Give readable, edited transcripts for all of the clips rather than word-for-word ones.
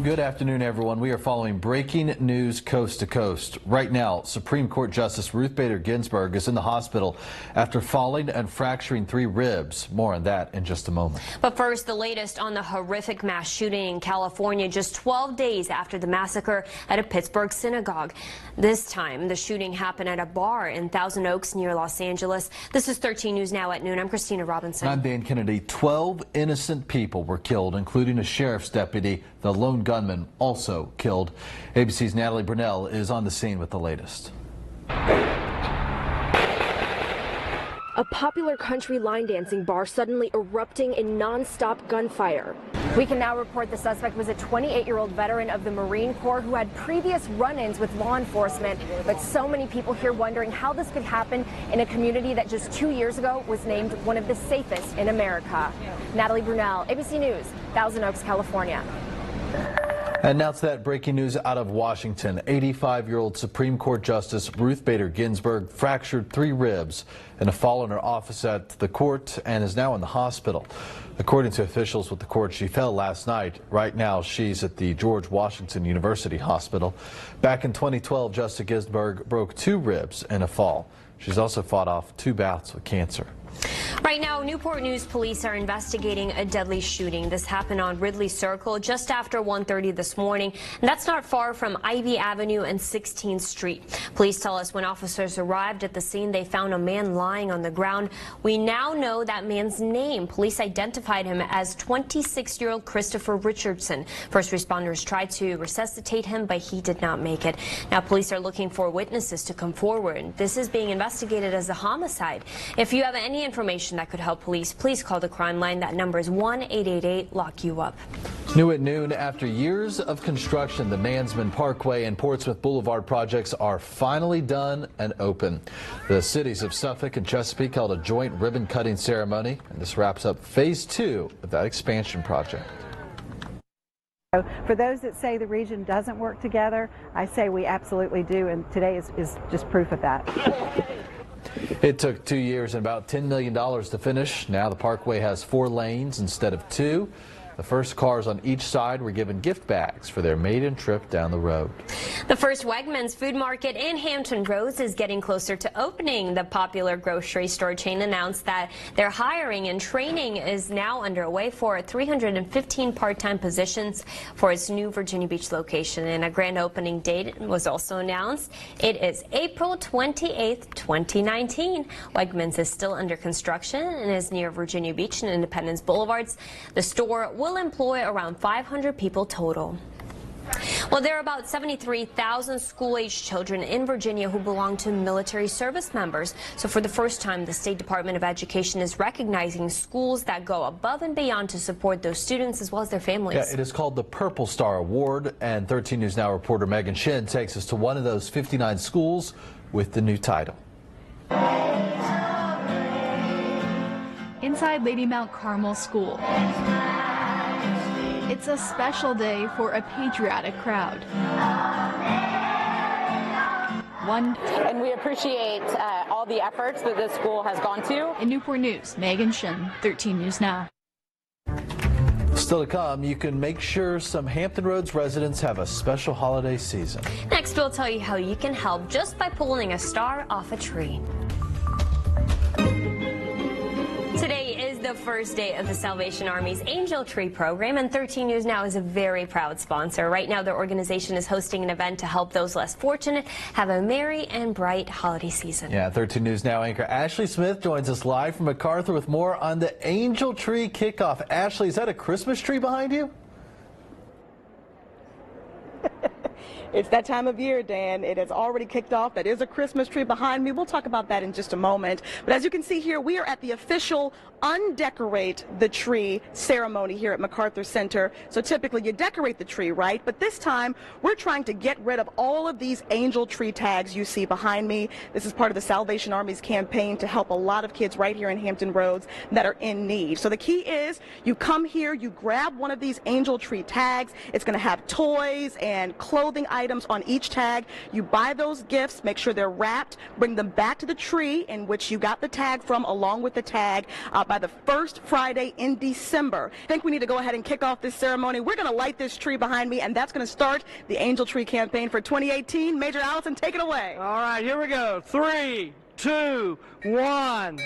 Good afternoon, everyone. We are following breaking news coast to coast. Right now, Supreme Court Justice Ruth Bader Ginsburg is in the hospital after falling and fracturing 3 ribs. More on that in just a moment. But first, the latest on the horrific mass shooting in California just 12 days after the massacre at a Pittsburgh synagogue. This time, the shooting happened at a bar in Thousand Oaks near Los Angeles. This is 13 News Now at noon. I'm Christina Robinson. I'm Dan Kennedy. 12 innocent people were killed, including a sheriff's deputy. The lone gunman also killed. ABC's Natalie Brunell is on the scene with the latest. A popular country line dancing bar suddenly erupting in non-stop gunfire. We can now report the suspect was a 28-year-old veteran of the Marine Corps who had previous run-ins with law enforcement. But so many people here wondering how this could happen in a community that just 2 years ago was named one of the safest in America. Natalie Brunell, ABC News, Thousand Oaks, California. And now to that breaking news out of Washington. 85-year-old Supreme Court Justice Ruth Bader Ginsburg fractured 3 ribs in a fall in her office at the court and is now in the hospital. According to officials with the court, she fell last night. Right now, she's at the George Washington University Hospital. Back in 2012, Justice Ginsburg broke 2 ribs in a fall. She's also fought off 2 bouts with cancer. Right now, Newport News police are investigating a deadly shooting. This happened on Ridley Circle just after 1:30 this morning, and that's not far from Ivy Avenue and 16th Street. Police tell us when officers arrived at the scene, they found a man lying on the ground. We now know that man's name. Police identified him as 26-year-old Christopher Richardson. First responders tried to resuscitate him, but he did not make it. Now, police are looking for witnesses to come forward. This is being investigated as a homicide. If you have any information that could help police, please call the crime line. That number is 1-888-LOCK-YOU-UP. New at noon, after years of construction, the Mansman Parkway and Portsmouth Boulevard projects are finally done and open. The cities of Suffolk and Chesapeake held a joint ribbon-cutting ceremony, and this wraps up phase 2 of that expansion project. For those that say the region doesn't work together, I say we absolutely do, and today is just proof of that. It took 2 years and about $10 million to finish. Now the parkway has 4 lanes instead of 2. The first cars on each side were given gift bags for their maiden trip down the road. The first Wegmans food market in Hampton Roads is getting closer to opening. The popular grocery store chain announced that their hiring and training is now underway for 315 part-time positions for its new Virginia Beach location. And a grand opening date was also announced. It is April 28th, 2019. Wegmans is still under construction and is near Virginia Beach and Independence Boulevards. The store will employ around 500 people total. Well, there are about 73,000 school-aged children in Virginia who belong to military service members. So for the first time, the State Department of Education is recognizing schools that go above and beyond to support those students as well as their families. Yeah, it is called the Purple Star Award, and 13 News Now reporter Megan Shin takes us to one of those 59 schools with the new title. Inside Lady Mount Carmel School. It's a special day for a patriotic crowd. And we appreciate all the efforts that this school has gone to. In Newport News, Megan Shin, 13 News Now. Still to come, you can make sure some Hampton Roads residents have a special holiday season. Next, we'll tell you how you can help just by pulling a star off a tree. Today is the first day of the Salvation Army's Angel Tree program, and 13 News Now is a very proud sponsor. Right now, their organization is hosting an event to help those less fortunate have a merry and bright holiday season. Yeah, 13 News Now anchor Ashley Smith joins us live from MacArthur with more on the Angel Tree kickoff. Ashley, is that a Christmas tree behind you? It's that time of year, Dan. It has already kicked off. That is a Christmas tree behind me. We'll talk about that in just a moment. But as you can see here, we are at the official Undecorate the Tree ceremony here at MacArthur Center. So typically you decorate the tree, right? But this time we're trying to get rid of all of these angel tree tags you see behind me. This is part of the Salvation Army's campaign to help a lot of kids right here in Hampton Roads that are in need. So the key is you come here, you grab one of these angel tree tags. It's going to have toys and clothing items items on each tag. You buy those gifts, make sure they're wrapped, bring them back to the tree in which you got the tag from along with the tag by the first Friday in December. I think we need to go ahead and kick off this ceremony. We're going to light this tree behind me, and that's going to start the Angel Tree campaign for 2018. Major Allison, take it away. All right, here we go. 3, 2, 1.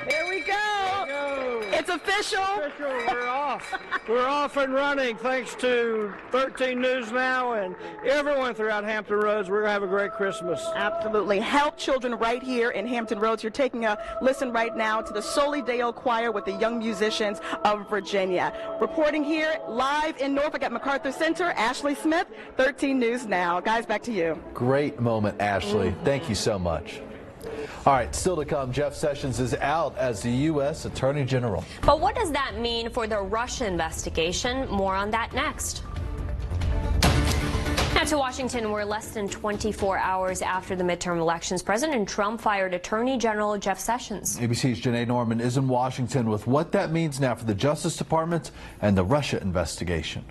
Here we go. It's official. We're off. We're off and running thanks to 13 News Now and everyone throughout Hampton Roads. We're going to have a great Christmas. Absolutely. Help children right here in Hampton Roads. You're taking a listen right now to the Soli Deo Choir with the Young Musicians of Virginia. Reporting here live in Norfolk at MacArthur Center, Ashley Smith, 13 News Now. Guys, back to you. Great moment, Ashley. Thank you so much. All right, still to come, Jeff Sessions is out as the U.S. Attorney General. But what does that mean for the Russia investigation? More on that next. Now to Washington, we're less than 24 hours after the midterm elections. President Trump fired Attorney General Jeff Sessions. ABC's Janae Norman is in Washington with what that means now for the Justice Department and the Russia investigation.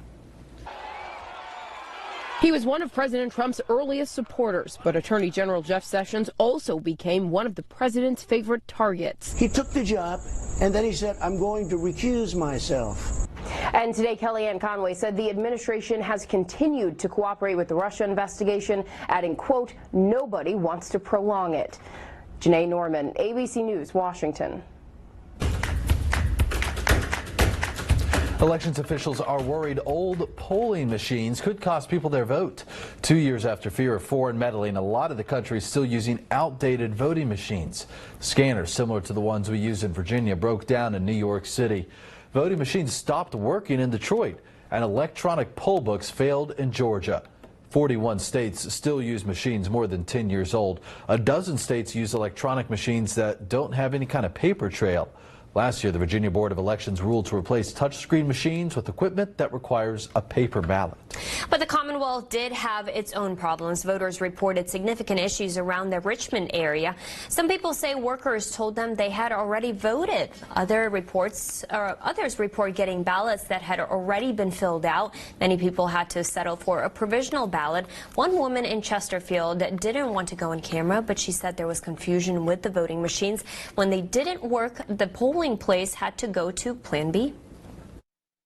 He was one of President Trump's earliest supporters, but Attorney General Jeff Sessions also became one of the president's favorite targets. He took the job, and then he said, I'm going to recuse myself. And today, Kellyanne Conway said the administration has continued to cooperate with the Russia investigation, adding, quote, nobody wants to prolong it. Janae Norman, ABC News, Washington. Elections officials are worried old polling machines could cost people their vote. 2 years after fear of foreign meddling, a lot of the country is still using outdated voting machines. Scanners similar to the ones we use in Virginia broke down in New York City. Voting machines stopped working in Detroit, and electronic poll books failed in Georgia. 41 states still use machines more than 10 years old. A dozen states use electronic machines that don't have any kind of paper trail. Last year, the Virginia Board of Elections ruled to replace touchscreen machines with equipment that requires a paper ballot. But the Commonwealth did have its own problems. Voters reported significant issues around the Richmond area. Some people say workers told them they had already voted. Others report getting ballots that had already been filled out. Many people had to settle for a provisional ballot. One woman in Chesterfield didn't want to go on camera, but she said there was confusion with the voting machines. When they didn't work, the polling place had to go to Plan B.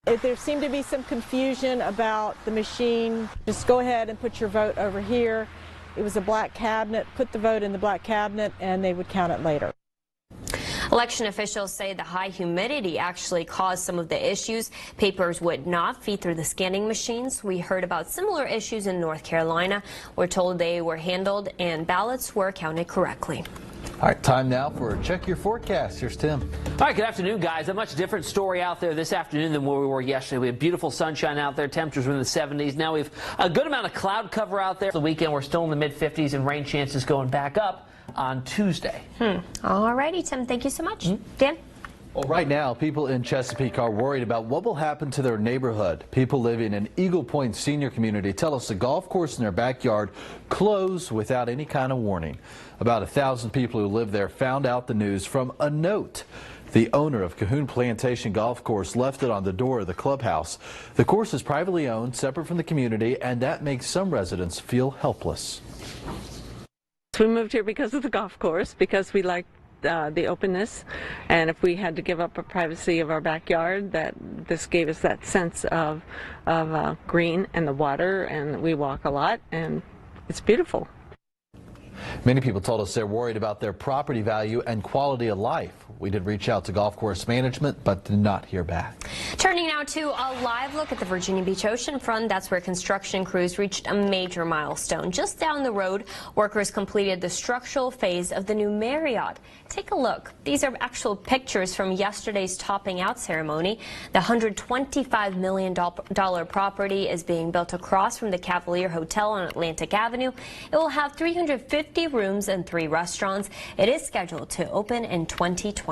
If there seemed to be some confusion about the machine, just go ahead and put your vote over here. It was a black cabinet, put the vote in the black cabinet, and they would count it later. Election officials say the high humidity actually caused some of the issues. Papers would not feed through the scanning machines. We heard about similar issues in North Carolina. We're told they were handled and ballots were counted correctly. All right, time now for Check Your Forecast. Here's Tim. All right, good afternoon, guys. A much different story out there this afternoon than where we were yesterday. We had beautiful sunshine out there. Temperatures were in the 70s. Now we have a good amount of cloud cover out there. The weekend, we're still in the mid-50s and rain chances going back up on Tuesday. All righty, Tim. Thank you so much. Dan? Well, right now, people in Chesapeake are worried about what will happen to their neighborhood. People living in Eagle Point Senior Community tell us the golf course in their backyard closed without any kind of warning. About 1,000 people who live there found out the news from a note. The owner of Cahoon Plantation Golf Course left it on the door of the clubhouse. The course is privately owned, separate from the community, and that makes some residents feel helpless. We moved here because of the golf course, because we like the openness, and if we had to give up the privacy of our backyard, that this gave us that sense of green and the water, and we walk a lot, and it's beautiful. Many people told us they're worried about their property value and quality of life. We did reach out to golf course management, but did not hear back. Turning now to a live look at the Virginia Beach oceanfront. That's where construction crews reached a major milestone. Just down the road, workers completed the structural phase of the new Marriott. Take a look. These are actual pictures from yesterday's topping out ceremony. The $125 million property is being built across from the Cavalier Hotel on Atlantic Avenue. It will have 350 rooms and 3 restaurants. It is scheduled to open in 2020.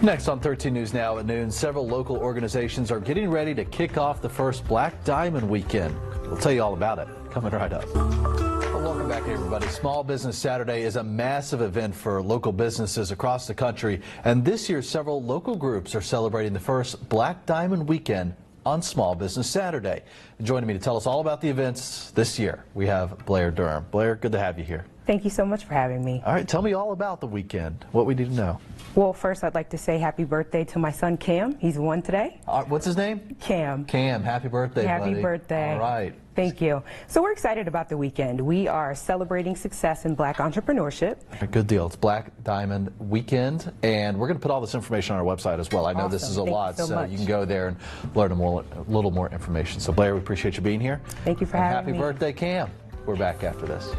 Next on 13 News Now at noon, several local organizations are getting ready to kick off the first Black Diamond Weekend. We'll tell you all about it coming right up. Well, welcome back, everybody. Small Business Saturday is a massive event for local businesses across the country, and this year several local groups are celebrating the first Black Diamond Weekend on Small Business Saturday. And joining me to tell us all about the events this year, we have Blair Durham. Blair, good to have you here. Thank you so much for having me. All right, tell me all about the weekend, what we need to know. Well, first I'd like to say happy birthday to my son Cam. He's 1 today. What's his name? Cam. Cam, happy birthday, buddy. Happy birthday. All right. Thank you. So we're excited about the weekend. We are celebrating success in Black entrepreneurship. Good deal. It's Black Diamond Weekend, and we're going to put all this information on our website as well. I know this is a lot, so you can go there and learn a little more information. So Blair, we appreciate you being here. Thank you for having me. Happy birthday, Cam. We're back after this.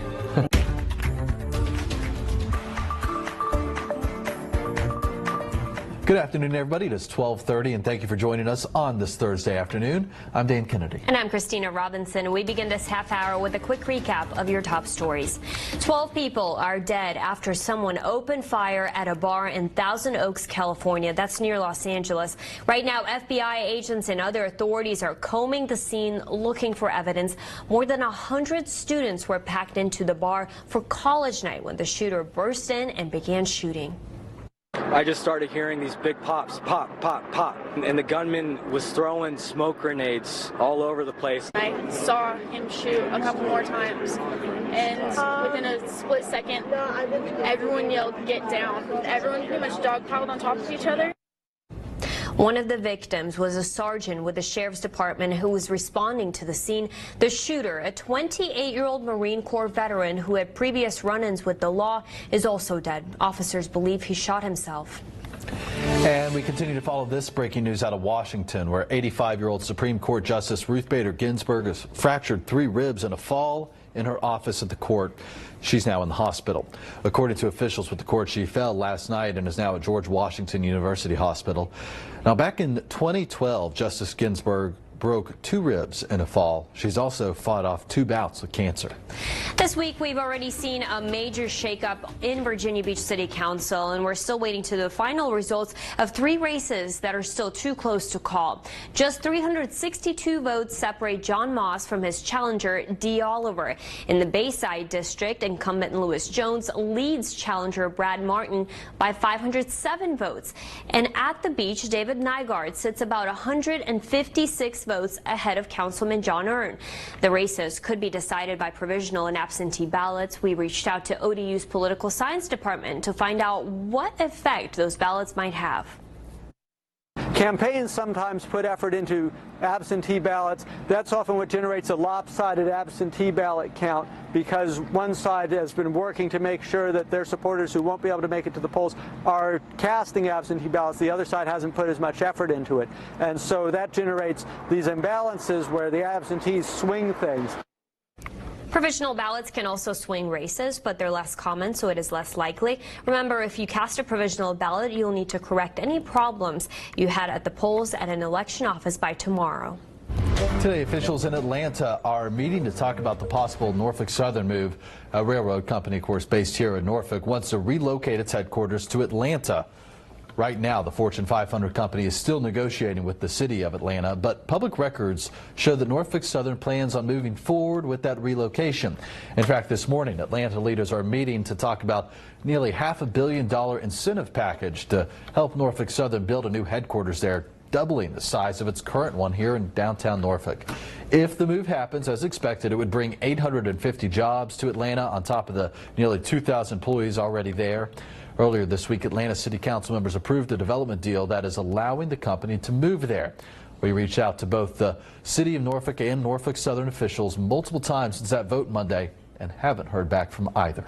Good afternoon, everybody. It is 12:30, and thank you for joining us on this Thursday afternoon. I'm Dan Kennedy. And I'm Christina Robinson. We begin this half hour with a quick recap of your top stories. 12 people are dead after someone opened fire at a bar in Thousand Oaks, California. That's near Los Angeles. Right now, FBI agents and other authorities are combing the scene looking for evidence. More than 100 students were packed into the bar for college night when the shooter burst in and began shooting. I just started hearing these big pops, pop, pop, pop, and the gunman was throwing smoke grenades all over the place. I saw him shoot a couple more times, and within a split second, everyone yelled, "Get down." Everyone pretty much dogpiled on top of each other. One of the victims was a sergeant with the sheriff's department who was responding to the scene. The shooter, a 28-year-old Marine Corps veteran who had previous run-ins with the law, is also dead. Officers believe he shot himself. And we continue to follow this breaking news out of Washington, where 85-year-old Supreme Court Justice Ruth Bader Ginsburg has fractured 3 ribs in a fall in her office at the court. She's now in the hospital. According to officials with the court, she fell last night and is now at George Washington University Hospital. Now, back in 2012, Justice Ginsburg broke 2 ribs in a fall. She's also fought off 2 bouts with cancer. This week, we've already seen a major shakeup in Virginia Beach City Council, and we're still waiting to the final results of 3 races that are still too close to call. Just 362 votes separate John Moss from his challenger, Dee Oliver. In the Bayside District, incumbent Lewis Jones leads challenger Brad Martin by 507 votes. And at the beach, David Nygaard sits about 156 votes ahead of Councilman John Earn. The races could be decided by provisional and absentee ballots. We reached out to ODU's political science department to find out what effect those ballots might have. Campaigns sometimes put effort into absentee ballots. That's often what generates a lopsided absentee ballot count, because one side has been working to make sure that their supporters who won't be able to make it to the polls are casting absentee ballots. The other side hasn't put as much effort into it. And so that generates these imbalances where the absentees swing things. Provisional ballots can also swing races, but they're less common, so it is less likely. Remember, if you cast a provisional ballot, you'll need to correct any problems you had at the polls at an election office by tomorrow. Today, officials in Atlanta are meeting to talk about the possible Norfolk Southern move. A railroad company, of course, based here in Norfolk, wants to relocate its headquarters to Atlanta. Right now, the Fortune 500 company is still negotiating with the city of Atlanta, but public records show that Norfolk Southern plans on moving forward with that relocation. In fact, this morning, Atlanta leaders are meeting to talk about nearly $500 million incentive package to help Norfolk Southern build a new headquarters there, doubling the size of its current one here in downtown Norfolk. If the move happens as expected, it would bring 850 jobs to Atlanta on top of the nearly 2,000 employees already there. Earlier this week, Atlanta City Council members approved a development deal that is allowing the company to move there. We reached out to both the City of Norfolk and Norfolk Southern officials multiple times since that vote Monday and haven't heard back from either.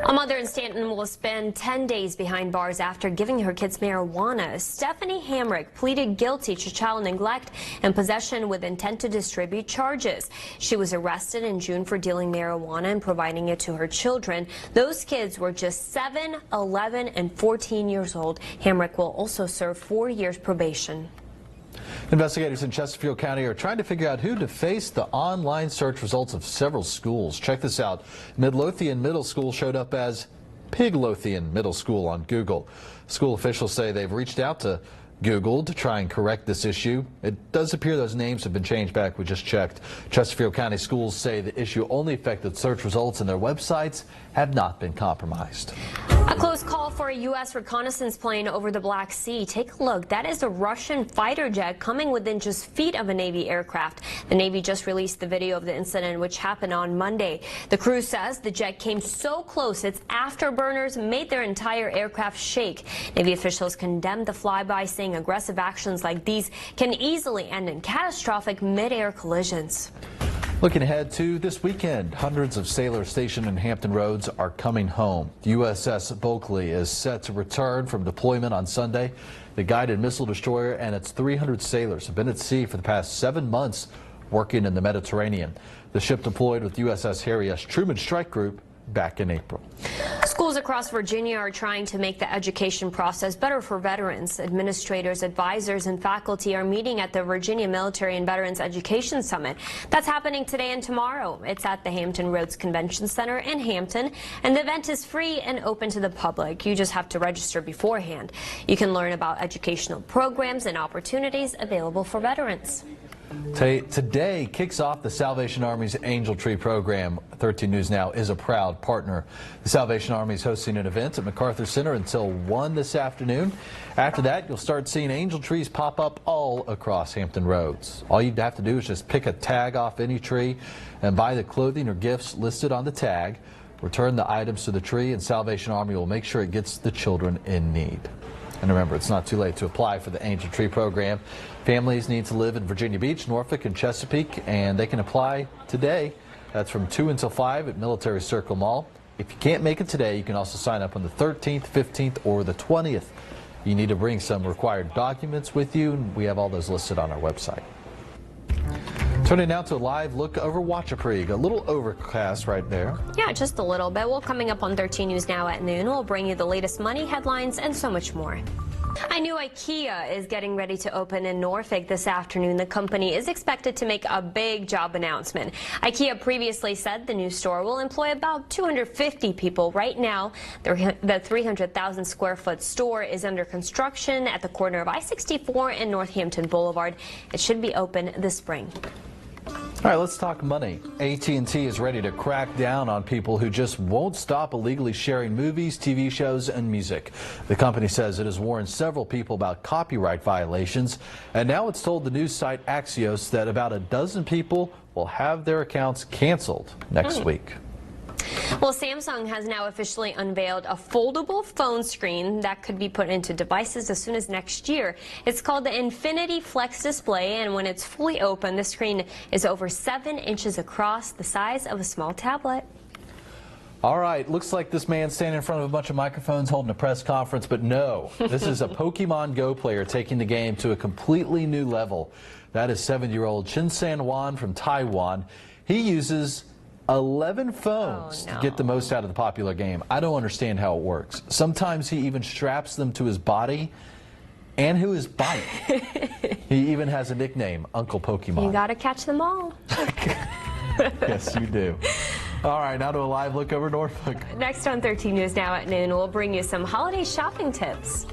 A mother in Stanton will spend 10 days behind bars after giving her kids marijuana. Stephanie Hamrick pleaded guilty to child neglect and possession with intent to distribute charges. She was arrested in June for dealing marijuana and providing it to her children. Those kids were just 7, 11, and 14 years old. Hamrick will also serve 4 years probation. Investigators in Chesterfield County are trying to figure out who defaced the online search results of several schools. Check this out. Midlothian Middle School showed up as Piglothian Middle School on Google. School officials say they've reached out to Google to try and correct this issue. It does appear those names have been changed back. We just checked. Chesterfield County schools say the issue only affected search results and their websites have not been compromised. A close call for a U.S. reconnaissance plane over the Black Sea. Take a look. That is a Russian fighter jet coming within just feet of a Navy aircraft. The Navy just released the video of the incident, which happened on Monday. The crew says the jet came so close its afterburners made their entire aircraft shake. Navy officials condemned the flyby, saying aggressive actions like these can easily end in catastrophic mid-air collisions. Looking ahead to this weekend, hundreds of sailors stationed in Hampton Roads are coming home. The USS Bulkley is set to return from deployment on Sunday. The guided missile destroyer and its 300 sailors have been at sea for the past 7 months working in the Mediterranean. The ship deployed with USS Harry S. Truman Strike Group back in April. Schools across Virginia are trying to make the education process better for veterans. Administrators, advisors, and faculty are meeting at the Virginia Military and Veterans Education Summit. That's happening today and tomorrow. It's at the Hampton Roads Convention Center in Hampton, and the event is free and open to the public. You just have to register beforehand. You can learn about educational programs and opportunities available for veterans. Today kicks off the Salvation Army's Angel Tree program. 13 News Now is a proud partner. The Salvation Army is hosting an event at MacArthur Center until 1 this afternoon. After that, you'll start seeing angel trees pop up all across Hampton Roads. All you'd have to do is just pick a tag off any tree and buy the clothing or gifts listed on the tag. Return the items to the tree, and Salvation Army will make sure it gets the children in need. And remember, it's not too late to apply for the Angel Tree program. Families need to live in Virginia Beach, Norfolk, and Chesapeake, and they can apply today. That's from 2 until 5 at Military Circle Mall. If you can't make it today, you can also sign up on the 13th, 15th, or the 20th. You need to bring some required documents with you, and we have all those listed on our website. Turning now to a live look over Wachapreague. A little overcast right there. Yeah, just a little bit. Well, coming up on 13 News Now at noon, we'll bring you the latest money headlines and so much more. A new IKEA is getting ready to open in Norfolk this afternoon. The company is expected to make a big job announcement. IKEA previously said the new store will employ about 250 people. Right now, the 300,000 square foot store is under construction at the corner of I-64 and Northampton Boulevard. It should be open this spring. All right, let's talk money. AT&T is ready to crack down on people who just won't stop illegally sharing movies, TV shows, and music. The company says it has warned several people about copyright violations, and now it's told the news site Axios that about a dozen people will have their accounts canceled next week. Well, Samsung has now officially unveiled a foldable phone screen that could be put into devices as soon as next year. It's called the Infinity Flex Display, and when it's fully open, the screen is over 7 inches across, the size of a small tablet. All right, looks like this man standing in front of a bunch of microphones holding a press conference, but no, this is a Pokemon Go player taking the game to a completely new level. That is 7-year-old Chin San Wan from Taiwan. He uses 11 phones to get the most out of the popular game. I don't understand how it works. Sometimes he even straps them to his body and to his bike. He even has a nickname, Uncle Pokemon. You gotta catch them all. Yes, you do. All right, now to a live look over Norfolk. Next on 13 News Now at noon, we'll bring you some holiday shopping tips.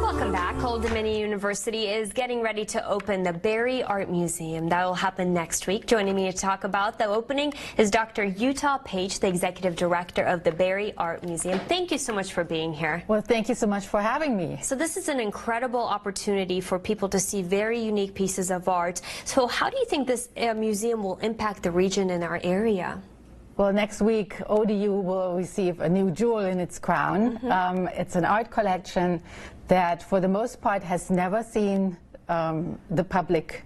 Welcome back. Old Dominion University is getting ready to open the Barry Art Museum. That will happen next week. Joining me to talk about the opening is Dr. Utah Page, the Executive Director of the Barry Art Museum. Thank you so much for being here. Well, thank you so much for having me. So this is an incredible opportunity for people to see very unique pieces of art. So how do you think this museum will impact the region and our area? Well, next week, ODU will receive a new jewel in its crown. It's an art collection that, for the most part, has never seen the public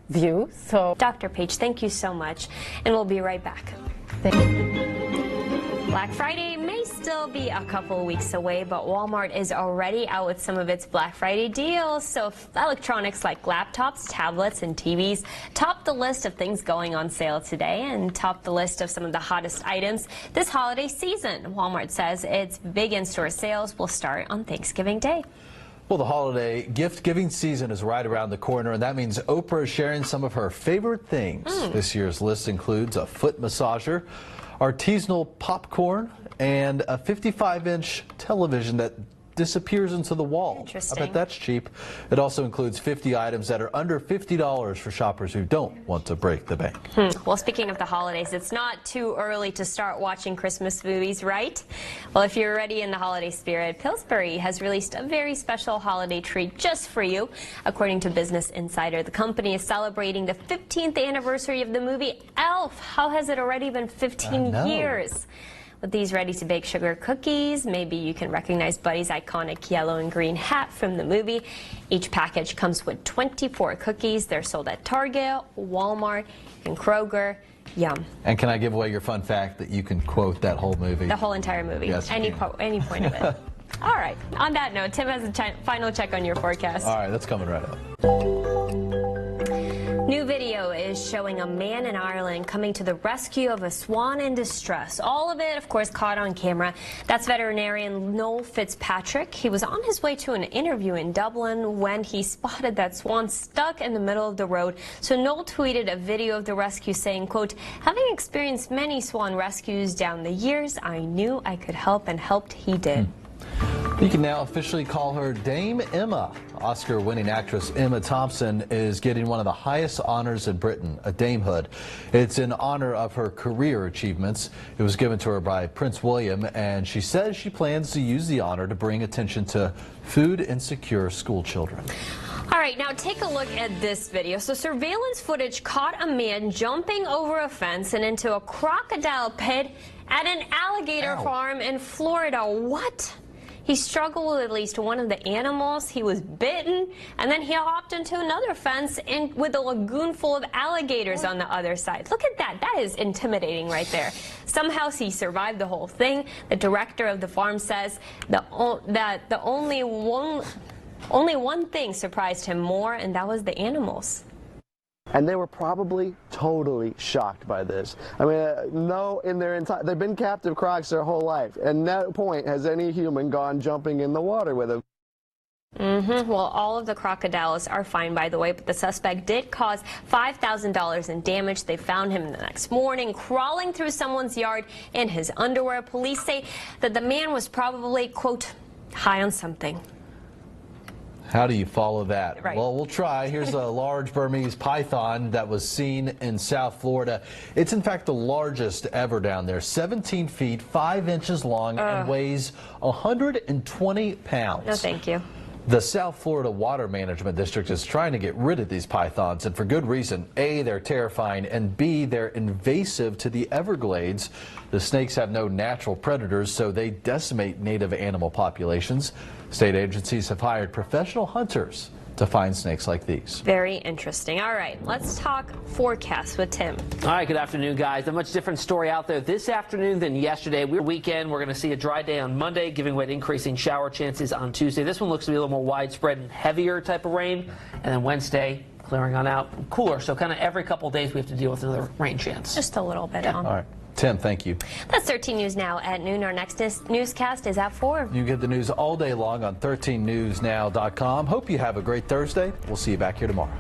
view. So, Dr. Page, thank you so much, and we'll be right back. Thank you. Black Friday may still be a couple weeks away, but Walmart is already out with some of its Black Friday deals. So electronics like laptops, tablets, and TVs top the list of things going on sale today and top the list of some of the hottest items this holiday season. Walmart says its big in-store sales will start on Thanksgiving Day. Well, the holiday gift-giving season is right around the corner, and that means Oprah is sharing some of her favorite things. This year's list includes a foot massager, artisanal popcorn, and a 55-inch television that disappears into the wall. Interesting. I bet that's cheap. It also includes 50 items that are under $50 for shoppers who don't want to break the bank. Well, speaking of the holidays, it's not too early to start watching Christmas movies, right? Well, if you're already in the holiday spirit, Pillsbury has released a very special holiday treat just for you. According to Business Insider, the company is celebrating the 15th anniversary of the movie Elf. How has it already been 15 years? With these ready-to-bake sugar cookies, maybe you can recognize Buddy's iconic yellow and green hat from the movie. Each package comes with 24 cookies. They're sold at Target, Walmart, and Kroger. Yum. And can I give away your fun fact that you can quote that whole movie? The whole entire movie. Yes, any point of it. All right. On that note, Tim has a final check on your forecast. All right, that's coming right up. New video is showing a man in Ireland coming to the rescue of a swan in distress. All of it, of course, caught on camera. That's veterinarian Noel Fitzpatrick. He was on his way to an interview in Dublin when he spotted that swan stuck in the middle of the road. So Noel tweeted a video of the rescue saying, quote, "Having experienced many swan rescues down the years, I knew I could help, and helped he did." You can now officially call her Dame Emma. Oscar-winning actress Emma Thompson is getting one of the highest honors in Britain, a damehood. It's in honor of her career achievements. It was given to her by Prince William, and she says she plans to use the honor to bring attention to food-insecure school children. All right, now take a look at this video. So surveillance footage caught a man jumping over a fence and into a crocodile pit at an alligator farm in Florida. What? He struggled with at least one of the animals. He was bitten, and then he hopped into another fence with a lagoon full of alligators on the other side. Look at that. That is intimidating right there. Somehow he survived the whole thing. The director of the farm says that only one thing surprised him more, and that was the animals. And they were probably totally shocked by this. I mean, they've been captive crocs their whole life. At no point has any human gone jumping in the water with them. Well, all of the crocodiles are fine, by the way, but the suspect did cause $5,000 in damage. They found him the next morning crawling through someone's yard in his underwear. Police say that the man was probably, quote, high on something. How do you follow that? Right. Well, we'll try. Here's a large Burmese python that was seen in South Florida. It's in fact the largest ever down there, 17 feet, 5 inches long, and weighs 120 pounds. No, thank you. The South Florida Water Management District is trying to get rid of these pythons, and for good reason. A, they're terrifying, and B, they're invasive to the Everglades. The snakes have no natural predators, so they decimate native animal populations. State agencies have hired professional hunters to find snakes like these. Very interesting. All right, let's talk forecast with Tim. All right, good afternoon, guys. A much different story out there this afternoon than yesterday. Weekend, we're going to see a dry day on Monday, giving way to increasing shower chances on Tuesday. This one looks to be a little more widespread and heavier type of rain. And then Wednesday, clearing on out, cooler. So kind of every couple of days we have to deal with another rain chance. Just a little bit. All right. Tim, thank you. That's 13 News Now at noon. Our next newscast is at 4. You get the news all day long on 13newsnow.com. Hope you have a great Thursday. We'll see you back here tomorrow.